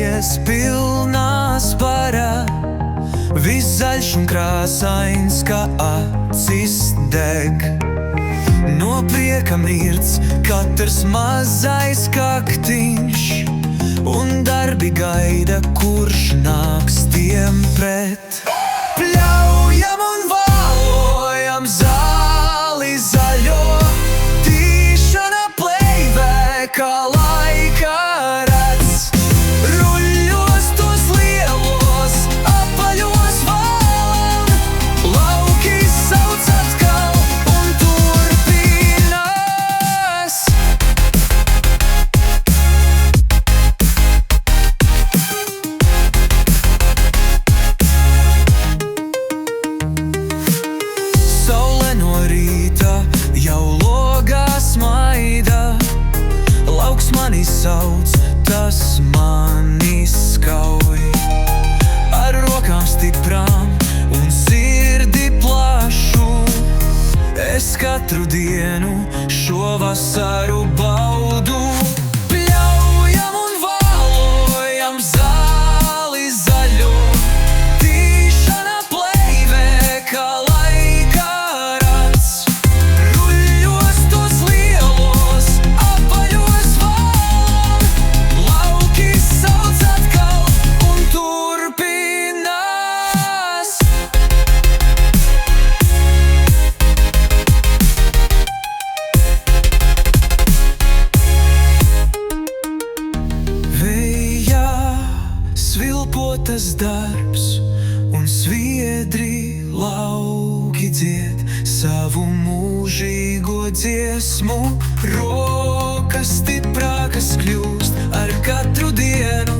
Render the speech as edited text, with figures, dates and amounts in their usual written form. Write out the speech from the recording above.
ies pilnās bara, viss zaļš un krāsains, kā acis deg. No prieka mirts katrs mazais kaktiņš, un darbi gaida, kurš nāks tiem pret. Pļaujam un valojam zāli zaļo, tīšana pleivē, kā laika rats. Ruļļos tos lielos, apaļos valam, lauki sauc atkal un turpinās. Saule no rīta jau logā smaida, lauks mani sauc, tas mani skauj. Ar rokām stiprām un sirdi plašu, es katru dienu šo vasaru baudu. Pļaujam un valojam zāli zaļo, tīšana pleivē, kā laika rats. Ruļļos tos lielos, apaļos valam, lauki sauc atkal un turpinās. Vējā svilpotas darbs un sviedri lauki dzied savu mūžīgo dziesmu. Rokas stiprākas kļūst ar katru dienu,